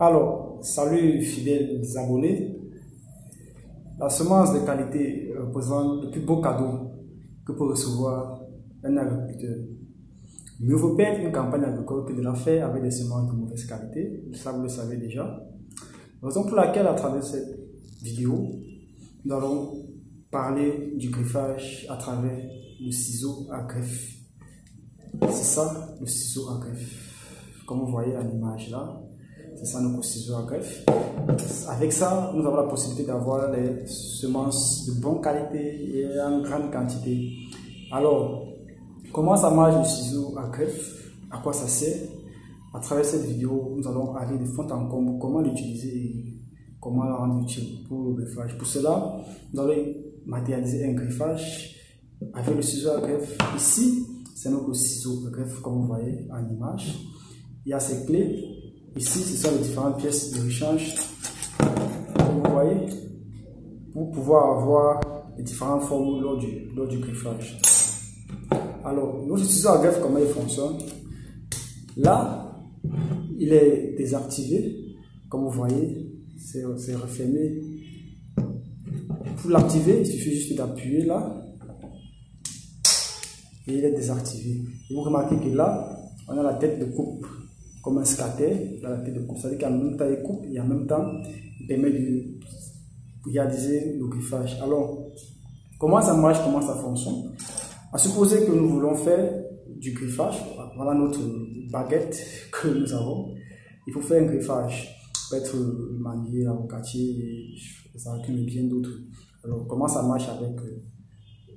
Alors, salut fidèles abonnés. La semence de qualité représente le plus beau cadeau que peut recevoir un agriculteur. Mieux vaut perdre une campagne agricole que de la faire avec des semences de mauvaise qualité. Ça, vous le savez déjà. Raison pour laquelle, à travers cette vidéo, nous allons parler du greffage à travers le ciseau à greffe. C'est ça, le ciseau à greffe. Comme vous voyez à l'image là, c'est ça notre ciseau à greffe. Avec ça, nous avons la possibilité d'avoir les semences de bonne qualité et en grande quantité. Alors, comment ça marche le ciseau à greffe? À quoi ça sert? À travers cette vidéo, nous allons aller de fond en comble comment l'utiliser et comment la rendre utile pour le greffage. Pour cela, nous allons matérialiser un greffage avec le ciseau à greffe. Ici, c'est notre ciseau à greffe comme vous voyez en image. Il y a ces clés. Ici, ce sont les différentes pièces de rechange, comme vous voyez, pour pouvoir avoir les différentes formes lors du greffage. Alors, notre ciseau à greffe, comment il fonctionne? Là, il est désactivé, comme vous voyez, c'est refermé. Pour l'activer, il suffit juste d'appuyer là, et il est désactivé. Et vous remarquez que là, on a la tête de coupe. Comme un scatter dans la tête de coupe, c'est-à-dire qu'en même temps il coupe et en même temps il permet de réaliser le griffage. Alors, comment ça marche, comment ça fonctionne? À supposer que nous voulons faire du griffage, voilà notre baguette que nous avons. Il faut faire un griffage, peut être le manier, l'avocatier, ça et bien d'autres. Alors, comment ça marche avec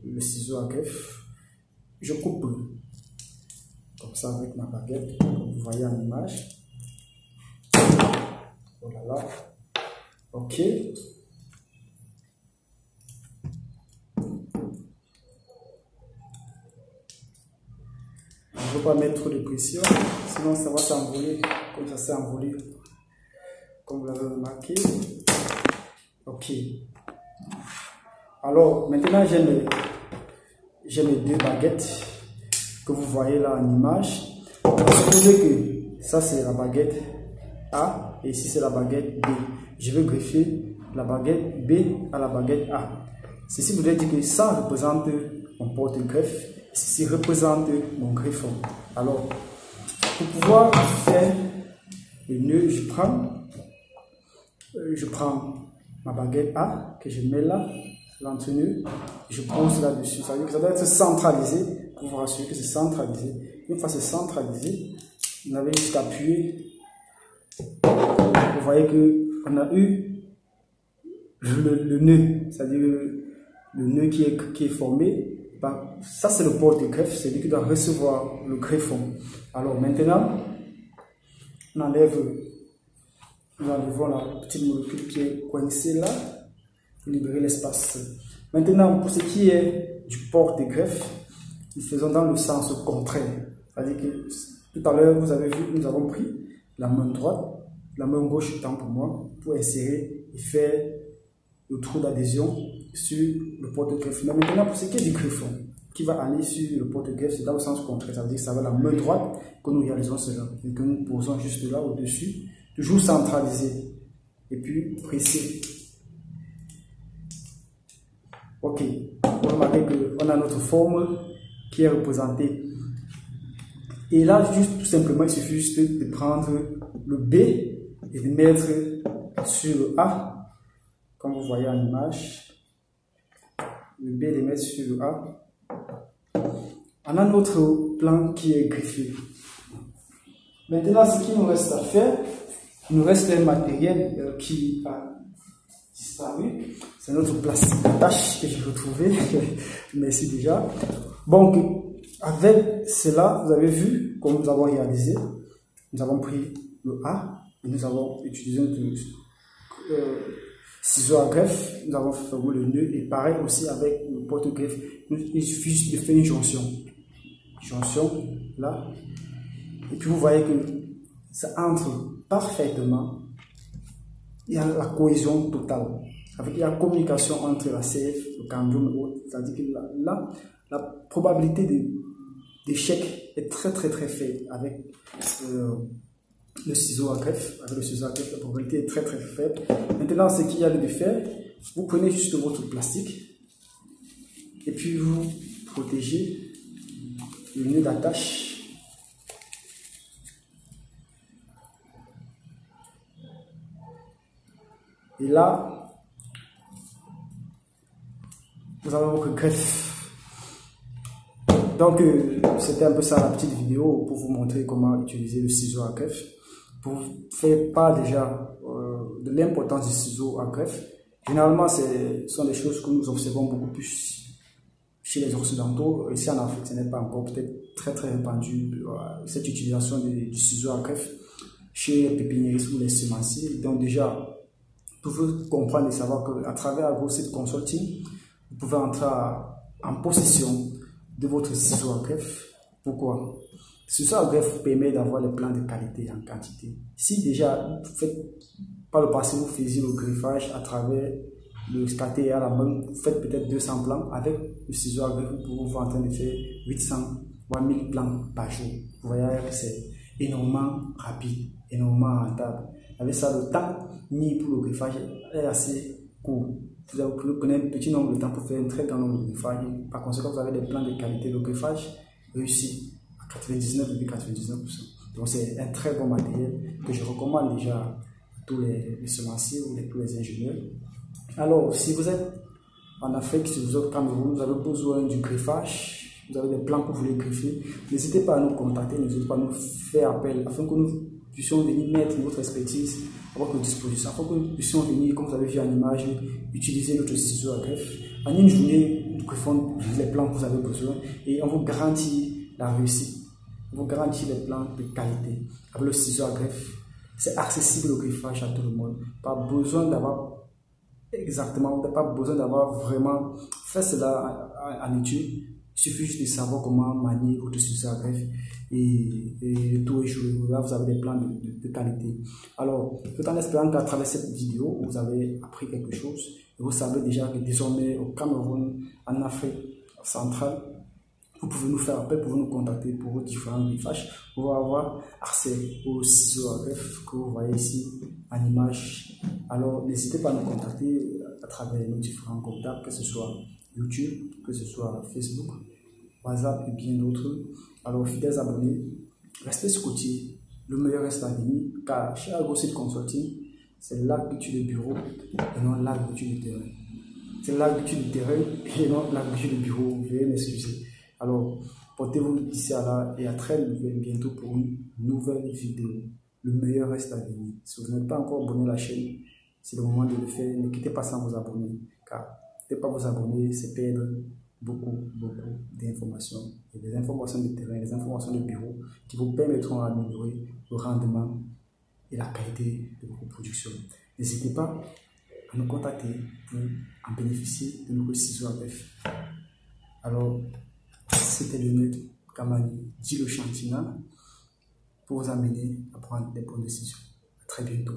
le ciseau à greffe? Je coupe comme ça avec ma baguette, comme vous voyez en image. Voilà. Ok. Je ne veux pas mettre trop de pression, sinon ça va s'envoler, comme ça s'est envolé, comme vous l'avez remarqué. Ok. Alors, maintenant j'ai mes deux baguettes que vous voyez là en image. Supposez que ça c'est la baguette A et ici c'est la baguette B. Je vais greffer la baguette B à la baguette A. Ceci voudrait dire que ça représente mon porte-greffe, ceci représente mon greffon. Alors, pour pouvoir faire le nœud, je prends ma baguette A que je mets là, l'entre-nœud, je pose là-dessus. Ça veut dire que ça doit être centralisé pour vous rassurer que c'est centralisé. Une fois c'est centralisé, vous avez juste appuyer. Vous voyez qu'on a eu le nœud, c'est-à-dire le nœud qui est formé. Ça c'est le porte-greffe, c'est lui qui doit recevoir le greffon. Alors maintenant, nous enlevons la petite molécule qui est coincée là pour libérer l'espace. Maintenant, pour ce qui est du porte-greffe, nous faisons dans le sens contraire. C'est-à-dire que tout à l'heure, vous avez vu, nous avons pris la main droite, la main gauche tant pour moi, pour insérer et faire le trou d'adhésion sur le porte-greffe. Mais maintenant, pour ce qui est du greffon, qui va aller sur le porte-greffe, c'est dans le sens contraire. Ça veut dire que ça va la main droite que nous réalisons cela et que nous posons juste là au-dessus, toujours centralisé et puis pressé. Ok, vous remarquez qu'on a notre forme qui est représentée. Et là, juste tout simplement, il suffit juste de prendre le B et de mettre sur le A, comme vous voyez en image. Le B et de mettre sur le A. On a notre plan qui est griffé. Maintenant, ce qu'il nous reste à faire, il nous reste un matériel qui a disparu. C'est notre plastique d'attache que j'ai retrouvé. Merci déjà. Donc, avec cela, vous avez vu, comme nous avons réalisé, nous avons pris le A et nous avons utilisé notre ciseau à greffe. Nous avons formé le nœud et pareil aussi avec le porte-greffe. Il suffit juste de faire une jonction. Jonction, là. Et puis vous voyez que ça entre parfaitement. Il y a la cohésion totale. Il y a la communication entre la CF, le cambium et autres. C'est-à-dire que là, la probabilité d'échec est très faible avec le ciseau à greffe. Avec le ciseau à greffe, la probabilité est très très faible. Maintenant, ce qu'il y a de faire, vous prenez juste votre plastique et puis vous protégez le nœud d'attache. Et là, vous avez votre greffe. Donc, c'était un peu ça la petite vidéo pour vous montrer comment utiliser le ciseau à greffe. Pour faire part déjà de l'importance du ciseau à greffe. Généralement, ce sont des choses que nous observons beaucoup plus chez les Occidentaux. Ici en Afrique, ce n'est pas encore peut-être très très répandu cette utilisation du ciseau à greffe chez les pépiniéristes ou les semenciers. Donc déjà, vous pouvez comprendre et savoir qu'à travers AgroSeed Consulting, vous pouvez entrer en possession de votre ciseau à greffe. Pourquoi? Le ciseau à greffe vous permet d'avoir les plants de qualité en quantité. Si déjà, vous faites, par le passé, vous faisiez le greffage à travers le scatter à la main, vous faites peut-être 200 plants. Avec le ciseau à greffe, vous êtes en train de faire 800 voire 1000 plants par jour. Vous voyez que c'est énormément rapide, énormément rentable. Avec ça, le temps mis pour le greffage est assez court. Vous prenez un petit nombre de temps pour faire un très grand nombre de greffages. Par conséquent, vous avez des plans de qualité. Le greffage réussit à 99,99%. Donc, c'est un très bon matériel que je recommande déjà à tous les semenciers ou tous les ingénieurs. Alors, si vous êtes en Afrique, si vous êtes au Cameroun, vous avez besoin du greffage, vous avez des plans que vous voulez greffer, n'hésitez pas à nous contacter, n'hésitez pas à nous faire appel afin que nous puissions venir mettre notre expertise à votre disposition, afin que nous puissions venir, comme vous avez vu en image, utiliser notre ciseau à greffe. En une journée, nous greffons les plans que vous avez besoin et on vous garantit la réussite. On vous garantit les plans de qualité. Avec le ciseau à greffe, c'est accessible au greffage à tout le monde. Pas besoin d'avoir exactement, pas besoin d'avoir vraiment fait cela en étude. Il suffit juste de savoir comment manier votre ciseau à greffe et tout est joué. Là, vous avez des plans de qualité. Alors, tout en espérant qu'à travers cette vidéo, vous avez appris quelque chose. Et vous savez déjà que désormais, au Cameroun, en Afrique centrale, vous pouvez nous faire appel, vous pouvez nous contacter pour vos différents greffages. Vous pouvez avoir accès aux ciseaux à greffe que vous voyez ici en image. Alors, n'hésitez pas à nous contacter à travers nos différents contacts, que ce soit YouTube, que ce soit Facebook, WhatsApp et bien d'autres. Alors, fidèles abonnés, restez scotchés. Le meilleur reste à venir, car chez AgroSeed Consulting, c'est l'agriculture de bureau et non l'agriculture de terrain. C'est l'agriculture de terrain et non l'agriculture de bureau. Veuillez m'excuser. Alors, portez-vous d'ici à là et à très bientôt pour une nouvelle vidéo. Le meilleur reste à venir. Si vous n'êtes pas encore abonné à la chaîne, c'est le moment de le faire. Ne quittez pas sans vous abonner, car ne pas vous abonner, c'est perdre beaucoup d'informations. Et des informations de terrain, des informations de bureau qui vous permettront d'améliorer le rendement et la qualité de votre production. N'hésitez pas à nous contacter pour en bénéficier de nos ciseaux à greffe. Alors, c'était Lionel Kamani, dit le Chantina, pour vous amener à prendre des bonnes décisions. À très bientôt.